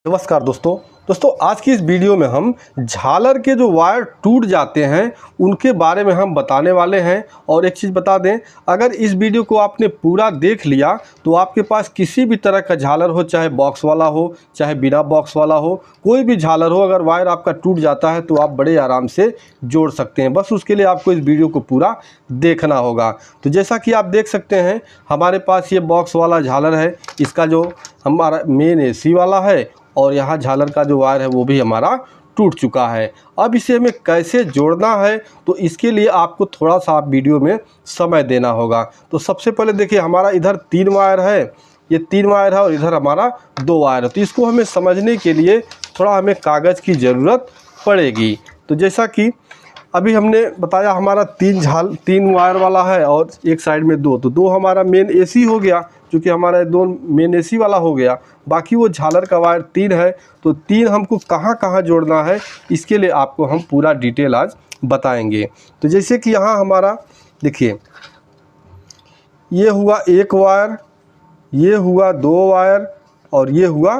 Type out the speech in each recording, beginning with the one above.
नमस्कार दोस्तों आज की इस वीडियो में हम झालर के जो वायर टूट जाते हैं उनके बारे में हम बताने वाले हैं। और एक चीज़ बता दें, अगर इस वीडियो को आपने पूरा देख लिया तो आपके पास किसी भी तरह का झालर हो, चाहे बॉक्स वाला हो चाहे बिना बॉक्स वाला हो, कोई भी झालर हो, अगर वायर आपका टूट जाता है तो आप बड़े आराम से जोड़ सकते हैं। बस उसके लिए आपको इस वीडियो को पूरा देखना होगा। तो जैसा कि आप देख सकते हैं हमारे पास ये बॉक्स वाला झालर है, इसका जो हमारा मेन एसी वाला है और यहाँ झालर का जो वायर है वो भी हमारा टूट चुका है। अब इसे हमें कैसे जोड़ना है तो इसके लिए आपको थोड़ा सा आप वीडियो में समय देना होगा। तो सबसे पहले देखिए, हमारा इधर 3 वायर है, ये 3 वायर है और इधर हमारा 2 वायर है। तो इसको हमें समझने के लिए थोड़ा हमें कागज़ की ज़रूरत पड़ेगी। तो जैसा कि अभी हमने बताया, हमारा 3 वायर वाला है और एक साइड में 2, तो 2 हमारा मेन एसी हो गया, क्योंकि हमारा 2 मेन एसी वाला हो गया। बाकी वो झालर का वायर 3 है, तो 3 हमको कहाँ कहाँ जोड़ना है इसके लिए आपको हम पूरा डिटेल आज बताएंगे। तो जैसे कि यहाँ हमारा देखिए, ये हुआ 1 वायर, ये हुआ 2 वायर और ये हुआ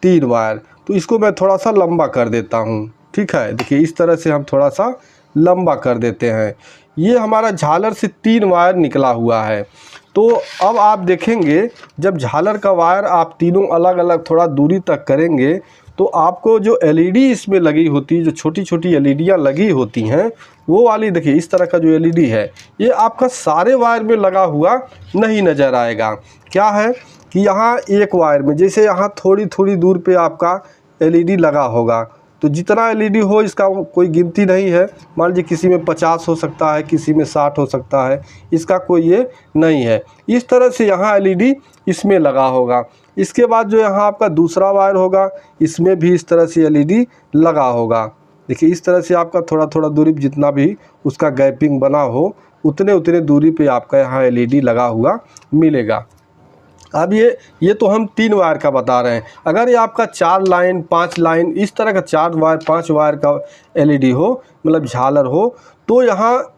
3 वायर। तो इसको मैं थोड़ा सा लंबा कर देता हूँ, ठीक है। देखिए इस तरह से हम थोड़ा सा लंबा कर देते हैं। ये हमारा झालर से 3 वायर निकला हुआ है। तो अब आप देखेंगे, जब झालर का वायर आप तीनों अलग अलग थोड़ा दूरी तक करेंगे तो आपको जो एलईडी इसमें लगी होती है, जो छोटी छोटी एलईडियाँ लगी होती हैं, वो वाली देखिए इस तरह का जो एलईडी है ये आपका सारे वायर में लगा हुआ नहीं नज़र आएगा। क्या है कि यहाँ एक वायर में, जैसे यहाँ थोड़ी थोड़ी दूर पे आपका एलईडी लगा होगा, तो जितना एलईडी हो इसका कोई गिनती नहीं है। मान लीजिए किसी में 50 हो सकता है, किसी में 60 हो सकता है, इसका कोई ये नहीं है। इस तरह से यहाँ एलईडी इसमें लगा होगा। इसके बाद जो यहाँ आपका दूसरा वायर होगा, इसमें भी इस तरह से एलईडी लगा होगा। देखिए इस तरह से आपका थोड़ा थोड़ा दूरी, जितना भी उसका गैपिंग बना हो उतने उतने दूरी पे आपका यहाँ एलईडी लगा हुआ मिलेगा। अब ये तो हम 3 वायर का बता रहे हैं। अगर ये आपका 4 लाइन 5 लाइन इस तरह का 4 वायर 5 वायर का एलईडी हो, मतलब झालर हो, तो यहाँ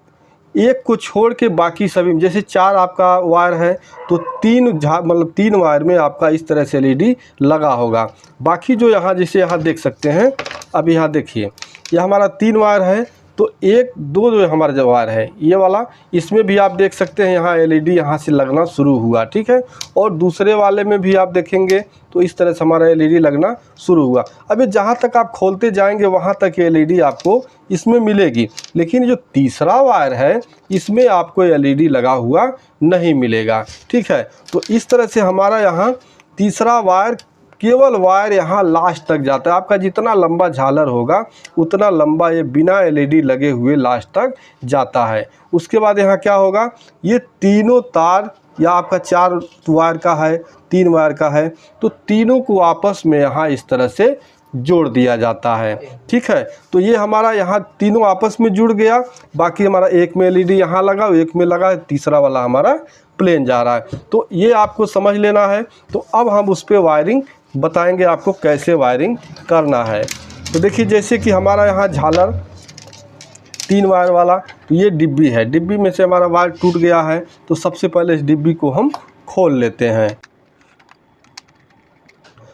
एक को छोड़ के बाकी सभी, जैसे 4 आपका वायर है तो 3 वायर में आपका इस तरह से एलईडी लगा होगा। बाकी जो यहाँ, जैसे यहाँ देख सकते हैं, अब यहाँ देखिए ये हमारा 3 वायर है, तो 1 2 जो हमारा जो वायर है ये वाला, इसमें भी आप देख सकते हैं यहाँ एलईडी यहाँ से लगना शुरू हुआ, ठीक है। और दूसरे वाले में भी आप देखेंगे तो इस तरह से हमारा एलईडी लगना शुरू हुआ। अब ये जहाँ तक आप खोलते जाएंगे वहाँ तक एलईडी आपको इसमें मिलेगी, लेकिन जो तीसरा वायर है इसमें आपको एलईडी लगा हुआ नहीं मिलेगा, ठीक है। तो इस तरह से हमारा यहाँ तीसरा वायर, केवल वायर यहाँ लास्ट तक जाता है। आपका जितना लंबा झालर होगा उतना लंबा ये बिना एलईडी लगे हुए लास्ट तक जाता है। उसके बाद यहाँ क्या होगा, ये तीनों तार, या आपका 4 वायर का है 3 वायर का है, तो तीनों को आपस में यहाँ इस तरह से जोड़ दिया जाता है, ठीक है। तो ये हमारा यहाँ तीनों आपस में जुड़ गया। बाकी हमारा एक में एलईडी यहाँ लगा, एक में लगा, तीसरा वाला हमारा प्लेन जा रहा है। तो ये आपको समझ लेना है। तो अब हम उस पर वायरिंग बताएंगे आपको कैसे वायरिंग करना है। तो देखिए जैसे कि हमारा यहाँ झालर 3 वायर वाला, तो ये डिब्बी है, डिब्बी में से हमारा वायर टूट गया है। तो सबसे पहले इस डिब्बी को हम खोल लेते हैं।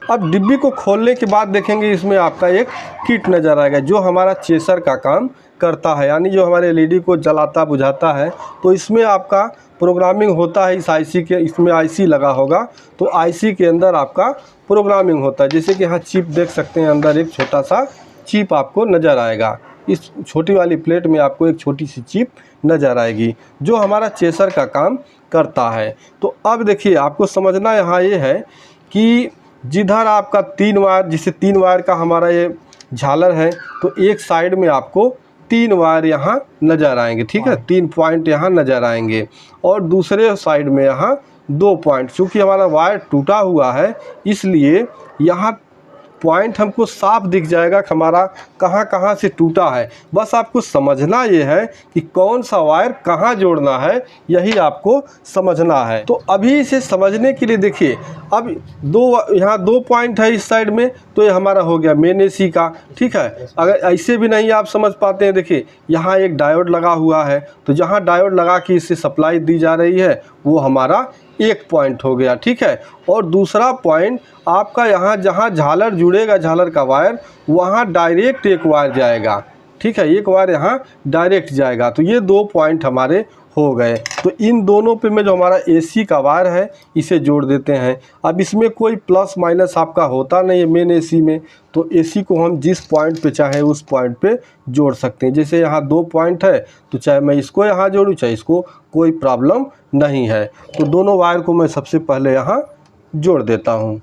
अब डिब्बी को खोलने के बाद देखेंगे इसमें आपका एक किट नज़र आएगा जो हमारा चेसर का काम करता है, यानी जो हमारे एलईडी को जलाता बुझाता है। तो इसमें आपका प्रोग्रामिंग होता है इस आईसी के, इसमें आईसी लगा होगा, तो आईसी के अंदर आपका प्रोग्रामिंग होता है। जैसे कि यहाँ चिप देख सकते हैं, अंदर एक छोटा सा चिप आपको नज़र आएगा। इस छोटी वाली प्लेट में आपको एक छोटी सी चिप नज़र आएगी जो हमारा चेसर का काम करता है। तो अब देखिए आपको समझना यहाँ ये है कि जिधर आपका 3 वायर, जिसे 3 वायर का हमारा ये झालर है, तो एक साइड में आपको 3 वायर यहाँ नज़र आएंगे, ठीक है, 3 पॉइंट यहाँ नज़र आएंगे, और दूसरे साइड में यहाँ 2 पॉइंट। चूँकि हमारा वायर टूटा हुआ है इसलिए यहाँ पॉइंट हमको साफ दिख जाएगा कि हमारा कहाँ कहाँ से टूटा है। बस आपको समझना ये है कि कौन सा वायर कहाँ जोड़ना है, यही आपको समझना है। तो अभी इसे समझने के लिए देखिए, अब यहाँ 2 पॉइंट है इस साइड में, तो ये हमारा हो गया मेन एसी का, ठीक है। अगर ऐसे भी नहीं आप समझ पाते हैं, देखिए यहाँ एक डायोड लगा हुआ है, तो जहाँ डायोड लगा के इससे सप्लाई दी जा रही है वो हमारा एक पॉइंट हो गया, ठीक है। और दूसरा पॉइंट आपका यहाँ जहाँ झालर जुड़ेगा, झालर का वायर, वहाँ डायरेक्ट एक वायर जाएगा, ठीक है, एक वायर यहाँ डायरेक्ट जाएगा। तो ये 2 पॉइंट हमारे हो गए। तो इन दोनों पे में जो हमारा एसी का वायर है इसे जोड़ देते हैं। अब इसमें कोई प्लस माइनस आपका होता नहीं है मेन एसी में, तो एसी को हम जिस पॉइंट पे चाहे उस पॉइंट पे जोड़ सकते हैं। जैसे यहाँ 2 पॉइंट है तो चाहे मैं इसको यहाँ जोड़ूँ चाहे इसको, कोई प्रॉब्लम नहीं है। तो दोनों वायर को मैं सबसे पहले यहाँ जोड़ देता हूँ।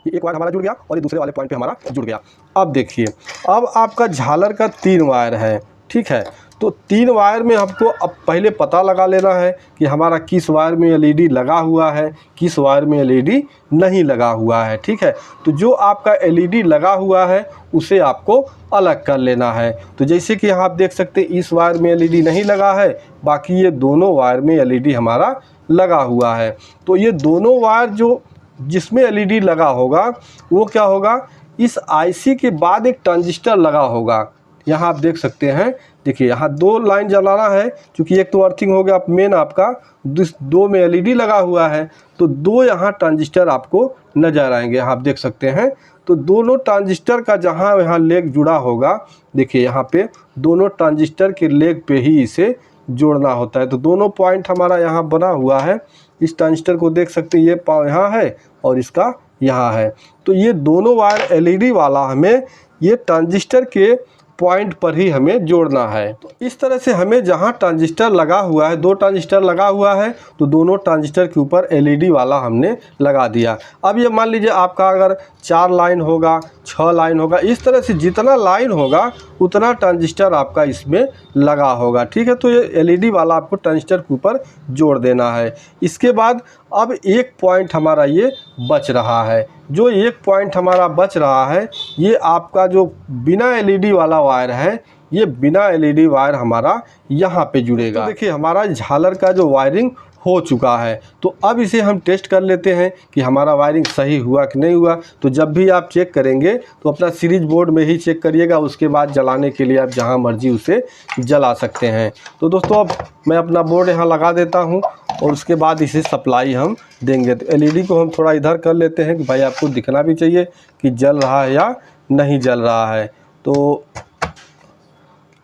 एक वायर हमारा जुड़ गया और ये दूसरे वाले पॉइंट पे हमारा जुड़ गया। अब देखिए, अब आपका झालर का 3 वायर है, ठीक है। तो 3 वायर में हमको अब पहले पता लगा लेना है कि हमारा किस वायर में एलईडी लगा हुआ है, किस वायर में एलईडी नहीं लगा हुआ है, ठीक है। तो जो आपका एलईडी लगा हुआ है उसे आपको अलग कर लेना है। तो जैसे कि यहाँ आप देख सकते हैं इस वायर में एलईडी नहीं लगा है, बाकी ये दोनों वायर में एलईडी हमारा लगा हुआ है। तो ये दोनों वायर जो जिसमें एलईडी लगा होगा वो क्या होगा, इस आईसी के बाद एक ट्रांजिस्टर लगा होगा। यहाँ आप देख सकते हैं, देखिए यहाँ 2 लाइन जलाना है, क्योंकि एक तो अर्थिंग हो गया मेन आपका, 2 में एलईडी लगा हुआ है, तो 2 यहाँ ट्रांजिस्टर आपको नज़र आएंगे, आप देख सकते हैं। तो दोनों ट्रांजिस्टर का जहाँ यहाँ लेग जुड़ा होगा, देखिए यहाँ पे दोनों ट्रांजिस्टर के लेग पे ही इसे जोड़ना होता है। तो दोनों पॉइंट हमारा यहाँ बना हुआ है। इस ट्रांजिस्टर को देख सकते हैं, ये यहाँ है और इसका यहाँ है। तो ये दोनों वायर एलईडी वाला हमें ये ट्रांजिस्टर के पॉइंट पर ही हमें जोड़ना है। तो इस तरह से हमें जहाँ ट्रांजिस्टर लगा हुआ है, 2 ट्रांजिस्टर लगा हुआ है, तो दोनों ट्रांजिस्टर के ऊपर एलईडी वाला हमने लगा दिया। अब ये मान लीजिए आपका अगर 4 लाइन होगा, 6 लाइन होगा, इस तरह से जितना लाइन होगा उतना ट्रांजिस्टर आपका इसमें लगा होगा, ठीक है। तो ये एलईडी वाला आपको ट्रांजिस्टर के ऊपर जोड़ देना है। इसके बाद अब एक पॉइंट हमारा ये बच रहा है। जो एक पॉइंट हमारा बच रहा है, ये आपका जो बिना एलईडी वाला वायर है, ये बिना एलईडी वायर हमारा यहाँ पे जुड़ेगा। तो देखिए हमारा झालर का जो वायरिंग हो चुका है। तो अब इसे हम टेस्ट कर लेते हैं कि हमारा वायरिंग सही हुआ कि नहीं हुआ। तो जब भी आप चेक करेंगे तो अपना सीरीज बोर्ड में ही चेक करिएगा, उसके बाद जलाने के लिए आप जहां मर्जी उसे जला सकते हैं। तो दोस्तों अब मैं अपना बोर्ड यहाँ लगा देता हूं और उसके बाद इसे सप्लाई हम देंगे। तो एलईडी को हम थोड़ा इधर कर लेते हैं कि भाई आपको दिखना भी चाहिए कि जल रहा है या नहीं जल रहा है। तो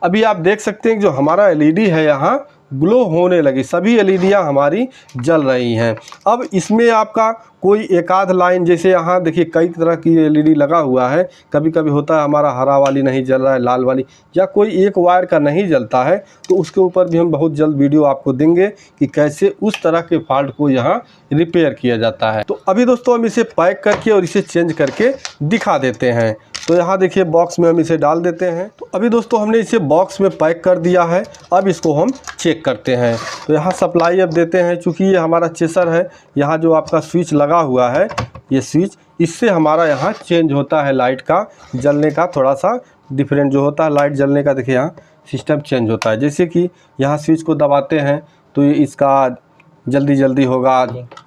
अभी आप देख सकते हैं कि जो हमारा एलईडी है यहाँ ग्लो होने लगी, सभी एलईडियाँ हमारी जल रही हैं। अब इसमें आपका कोई एक आध लाइन, जैसे यहाँ देखिए कई तरह की एलईडी लगा हुआ है, कभी कभी होता है हमारा हरा वाली नहीं जल रहा है, लाल वाली, या कोई एक वायर का नहीं जलता है, तो उसके ऊपर भी हम बहुत जल्द वीडियो आपको देंगे कि कैसे उस तरह के फॉल्ट को यहाँ रिपेयर किया जाता है। तो अभी दोस्तों हम इसे पैक करके और इसे चेंज करके दिखा देते हैं। तो यहाँ देखिए बॉक्स में हम इसे डाल देते हैं। तो अभी दोस्तों हमने इसे बॉक्स में पैक कर दिया है। अब इसको हम चेक करते हैं। तो यहाँ सप्लाई अब देते हैं, चूँकि ये हमारा चेसर है, यहाँ जो आपका स्विच लगा हुआ है, ये स्विच, इससे हमारा यहाँ चेंज होता है लाइट का जलने का, थोड़ा सा डिफरेंट जो होता है लाइट जलने का, देखिए यहाँ सिस्टम चेंज होता है। जैसे कि यहाँ स्विच को दबाते हैं तो ये इसका जल्दी जल्दी होगा,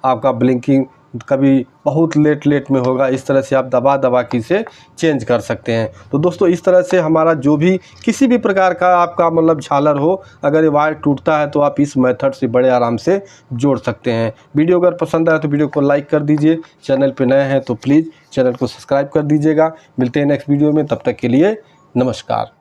आपका ब्लिंकिंग कभी बहुत लेट में होगा, इस तरह से आप दबा दबा के इसे चेंज कर सकते हैं। तो दोस्तों इस तरह से हमारा जो भी किसी भी प्रकार का आपका मतलब झालर हो, अगर ये वायर टूटता है तो आप इस मेथड से बड़े आराम से जोड़ सकते हैं। वीडियो अगर पसंद आए तो वीडियो को लाइक कर दीजिए, चैनल पे नए हैं तो प्लीज़ चैनल को सब्सक्राइब कर दीजिएगा। मिलते हैं नेक्स्ट वीडियो में, तब तक के लिए नमस्कार।